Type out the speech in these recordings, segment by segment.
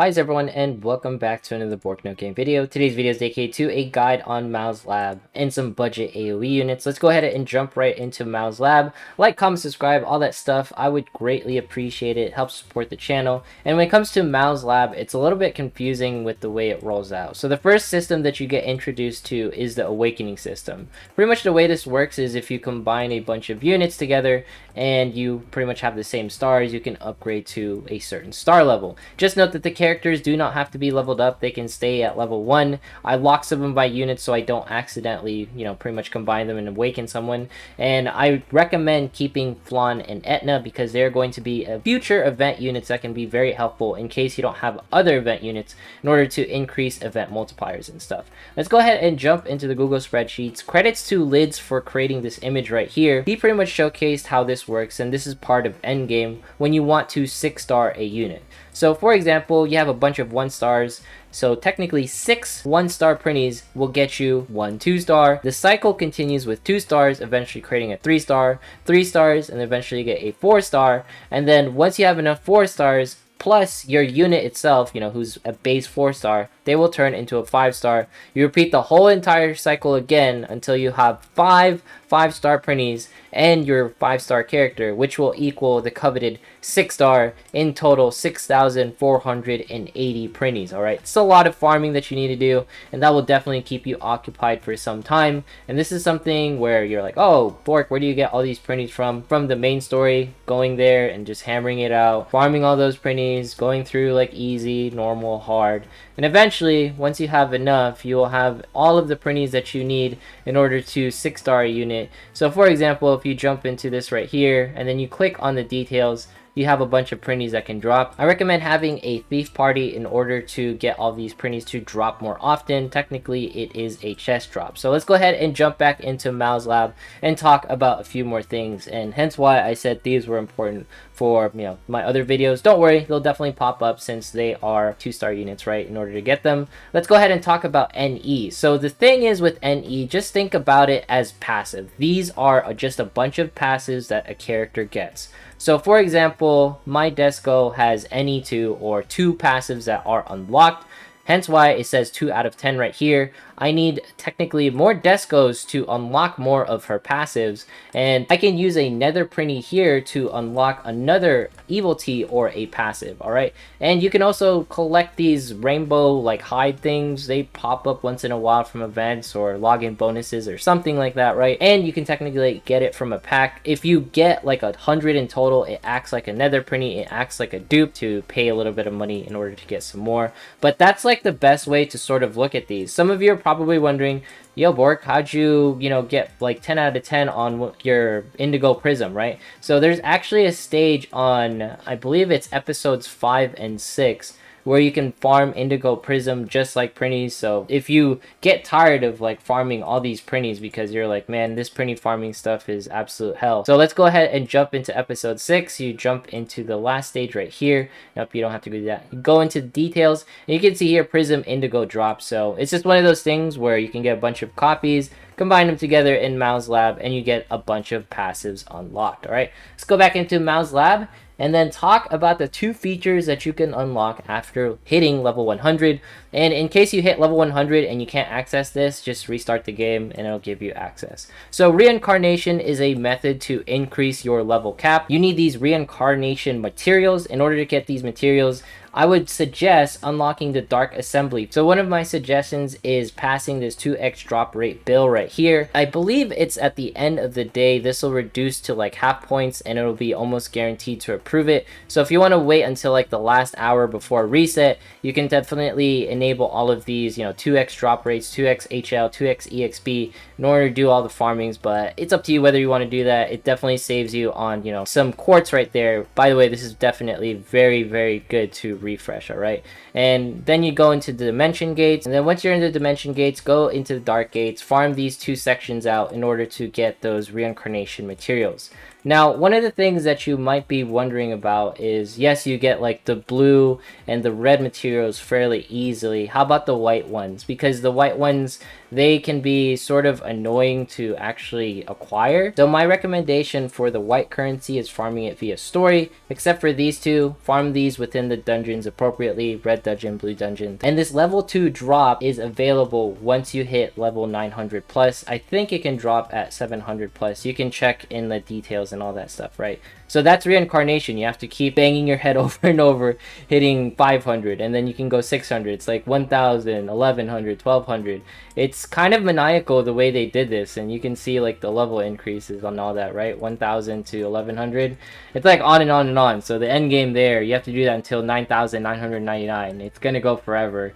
Hi everyone and welcome back to another Bork No Game video. Today's video is dedicated to a guide on Mao's Lab and some budget AoE units. Let's go ahead and jump right into Mao's Lab. Like, comment, subscribe, all that stuff. I would greatly appreciate it. It helps support the channel. And when it comes to Mao's Lab, it's a little bit confusing with the way it rolls out. So the first system that you get introduced to is the Awakening system. Pretty much the way this works is if you combine a bunch of units together and you pretty much have the same stars, you can upgrade to a certain star level. Just note that the characters do not have to be leveled up. They can stay at level 1. I lock some of them by units so I don't accidentally, pretty much combine them and awaken someone. And I recommend keeping Flan and Etna because they're going to be future event units that can be very helpful in case you don't have other event units in order to increase event multipliers and stuff. Let's go ahead and jump into the Google spreadsheets. Credits to Lids for creating this image right here. He pretty much showcased how this works, and this is part of endgame when you want to 6-star a unit. So for example, you have a bunch of 1-stars, so technically 6 1-star printies will get you 1 2-star. The cycle continues with 2 stars, eventually creating a 3-star, 3 stars, and eventually you get a 4-star. And then once you have enough 4 stars, plus your unit itself, who's a base 4-star, they will turn into a 5-star. You repeat the whole entire cycle again until you have 5 5-star printies and your 5-star character, which will equal the coveted 6-star. In total 6,480 printies. All right, it's a lot of farming that you need to do, and that will definitely keep you occupied for some time. And this is something where you're like, oh Bork, where do you get all these printies from the main story? Going there and just hammering it out, farming all those printies, going through like easy, normal, hard, and eventually once you have enough, you will have all of the printies that you need in order to 6-star a unit. So for example, if you jump into this right here and then you click on the details, you have a bunch of printies that can drop. I recommend having a thief party in order to get all these printies to drop more often. Technically, it is a chest drop. So let's go ahead and jump back into Mao's Lab and talk about a few more things, and hence why I said thieves were important for my other videos. Don't worry, they'll definitely pop up since they are 2-star units, right, in order to get them. Let's go ahead and talk about NE. So the thing is with NE, just think about it as passive. These are just a bunch of passives that a character gets. So for example, my Desco has NE2 or 2 passives that are unlocked. Hence why it says 2 out of 10 right here. I need technically more Descos to unlock more of her passives, and I can use a Nether Printy here to unlock another Evil Tea or a passive, alright? And you can also collect these rainbow like hide things. They pop up once in a while from events or login bonuses or something like that, right? And you can technically get it from a pack. If you get like 100 in total, it acts like a Nether Printy, it acts like a dupe to pay a little bit of money in order to get some more. But that's like the best way to sort of look at these. Some of you are probably wondering, yo Bork, how'd you get like 10 out of 10 on your Indigo Prism, right? So there's actually a stage on, I believe it's episodes 5 and 6, where you can farm Indigo Prism just like printies. So if you get tired of like farming all these printies because you're like, man, this printy farming stuff is absolute hell. So let's go ahead and jump into episode 6. You jump into the last stage right here. Nope, you don't have to do that. You go into the details and you can see here Prism Indigo drop. So it's just one of those things where you can get a bunch of copies, combine them together in Mao's Lab, and you get a bunch of passives unlocked. All right, let's go back into Mao's Lab and then talk about the 2 features that you can unlock after hitting level 100. And in case you hit level 100 and you can't access this, just restart the game and it'll give you access. So reincarnation is a method to increase your level cap. You need these reincarnation materials. In order to get these materials, I would suggest unlocking the Dark Assembly. So one of my suggestions is passing this 2x drop rate bill right here. I believe it's at the end of the day. This will reduce to like half points and it'll be almost guaranteed to approve it. So if you want to wait until like the last hour before reset, you can definitely enable all of these, 2x drop rates, 2x HL, 2x EXP in order to do all the farmings. But it's up to you whether you want to do that. It definitely saves you on, some quartz right there. By the way, this is definitely very, very good to refresh. All right, and then you go into the dimension gates, and then once you're in the dimension gates, go into the dark gates, farm these 2 sections out in order to get those reincarnation materials. Now, one of the things that you might be wondering about is, yes, you get like the blue and the red materials fairly easily. How about the white ones? Because the white ones, they can be sort of annoying to actually acquire. So my recommendation for the white currency is farming it via story, except for these two. Farm these within the dungeons appropriately, red dungeon, blue dungeon. And this level 2 drop is available once you hit level 900 plus. I think it can drop at 700 plus. You can check in the details and all that stuff, right? So that's reincarnation. You have to keep banging your head over and over, hitting 500, and then you can go 600. It's like 1000, 1100, 1200. It's kind of maniacal the way they did this, and you can see like the level increases on all that, right? 1000 to 1100. It's like on and on and on. So the end game there, you have to do that until 9999. It's gonna go forever.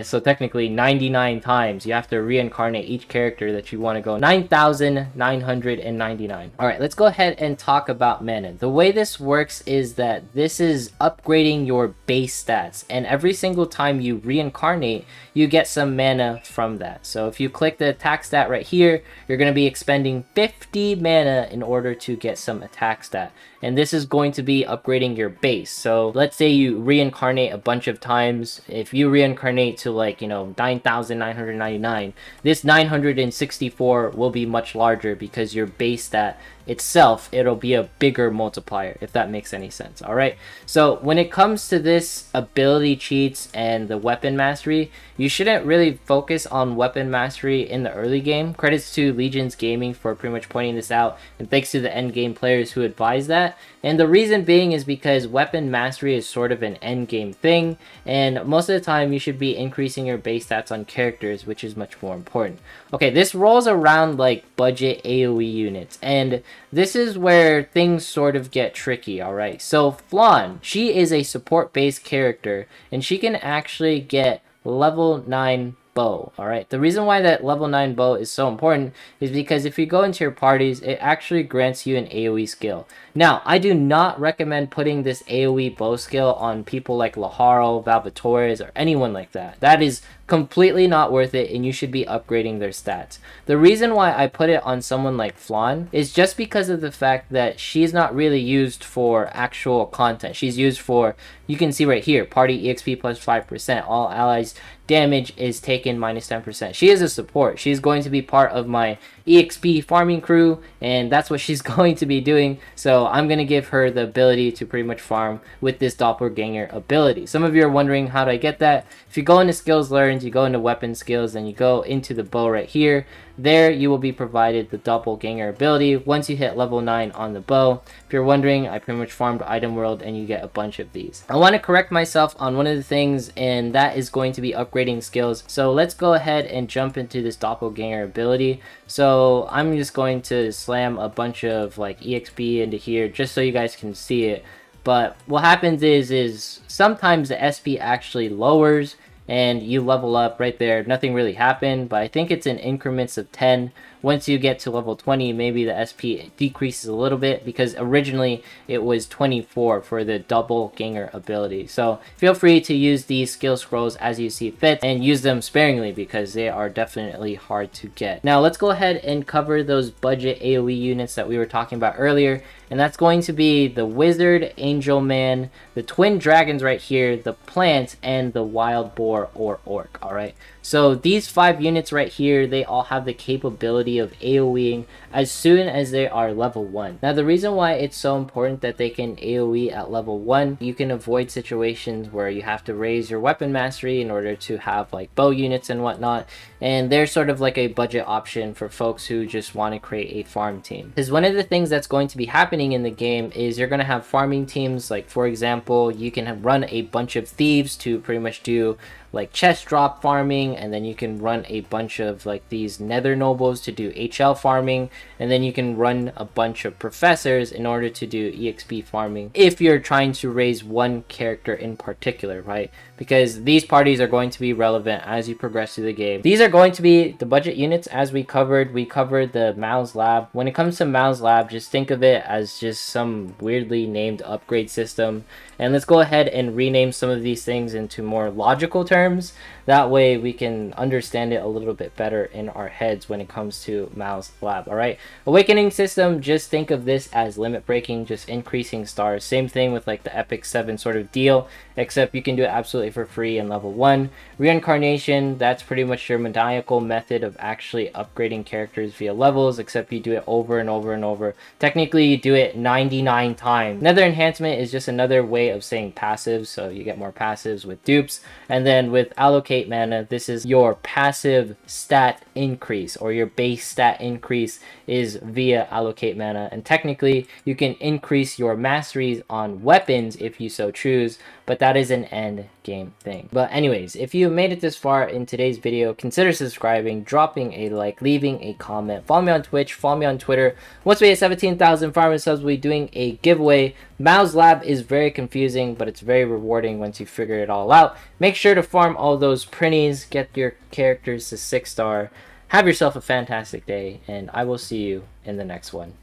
So technically 99 times you have to reincarnate each character that you want to go 9,999. Alright, let's go ahead and talk about mana. The way this works is that this is upgrading your base stats, and every single time you reincarnate you get some mana from that. So if you click the attack stat right here, you're going to be expending 50 mana in order to get some attack stat, and this is going to be upgrading your base. So let's say you reincarnate a bunch of times. If you reincarnate to like 9,999, this 964 will be much larger because your base stat itself, it'll be a bigger multiplier, if that makes any sense. All right, so when it comes to this ability cheats and the weapon mastery, you shouldn't really focus on weapon mastery in the early game. Credits to Legions Gaming for pretty much pointing this out, and thanks to the end game players who advise that. And the reason being is because weapon mastery is sort of an end game thing, and most of the time you should be increasing your base stats on characters, which is much more important. Okay, this rolls around like budget AoE units, and this is where things sort of get tricky. Alright, so Flan, she is a support based character, and she can actually get level 9 bow. Alright, the reason why that level 9 bow is so important is because if you go into your parties, it actually grants you an AoE skill. Now, I do not recommend putting this AoE bow skill on people like Laharo, Valvatores, or anyone like that. That is completely not worth it, and you should be upgrading their stats. The reason why I put it on someone like Flan is just because of the fact that she's not really used for actual content. She's used for, you can see right here, party EXP plus 5%, all allies damage is taken minus 10%. She is a support. She's going to be part of my EXP farming crew, and that's what she's going to be doing. So I'm going to give her the ability to pretty much farm with this doppelganger ability. Some of you are wondering, how do I get that? If you go into skills learned, you go into weapon skills, then you go into the bow right here. There you will be provided the doppelganger ability once you hit level 9 on the bow. If you're wondering, I pretty much farmed item world and you get a bunch of these. I want to correct myself on one of the things, and that is going to be upgrading skills. So let's go ahead and jump into this doppelganger ability. So I'm just going to slam a bunch of like EXP into here just so you guys can see it. But what happens is sometimes the SP actually lowers and you level up right there. Nothing really happened, but I think it's in increments of 10. Once you get to level 20, maybe the SP decreases a little bit, because originally it was 24 for the doppelganger ability. So feel free to use these skill scrolls as you see fit, and use them sparingly because they are definitely hard to get. Now let's go ahead and cover those budget AoE units that we were talking about earlier, and that's going to be the Wizard, Angel Man, the Twin Dragons right here, the Plant, and the Wild Boar or Orc. Alright, so these 5 units right here, they all have the capability of AoEing as soon as they are level 1. Now the reason why it's so important that they can AoE at level 1, you can avoid situations where you have to raise your weapon mastery in order to have like bow units and whatnot, and they're sort of like a budget option for folks who just want to create a farm team. Because one of the things that's going to be happening in the game is you're going to have farming teams. Like for example, you can run a bunch of thieves to pretty much do like chest drop farming, and then you can run a bunch of like these nether nobles to do HL farming, and then you can run a bunch of professors in order to do EXP farming if you're trying to raise one character in particular, right? Because these parties are going to be relevant as you progress through the game. These are going to be the budget units as we covered. We covered the Mao's Lab. When it comes to Mao's Lab, just think of it as just some weirdly named upgrade system. And let's go ahead and rename some of these things into more logical terms. terms. That way we can understand it a little bit better in our heads when it comes to Mao's Lab. All right, awakening system, just think of this as limit breaking, just increasing stars. Same thing with like the Epic 7 sort of deal, except you can do it absolutely for free in level 1. Reincarnation, that's pretty much your maniacal method of actually upgrading characters via levels, except you do it over and over and over. Technically you do it 99 times. Nether enhancement is just another way of saying passives, so you get more passives with dupes. And then with allocate mana, this is your passive stat increase, or your base stat increase is via allocate mana. And technically you can increase your masteries on weapons if you so choose, but that is an end game thing. But anyways, if you made it this far in today's video, consider subscribing, dropping a like, leaving a comment, follow me on Twitch, follow me on Twitter. Once we hit 17,000 farming subs, we'll be doing a giveaway. Mao's Lab is very confusing, but it's very rewarding once you figure it all out. Make sure to farm all those printies, get your characters to 6-star. Have yourself a fantastic day, and I will see you in the next one.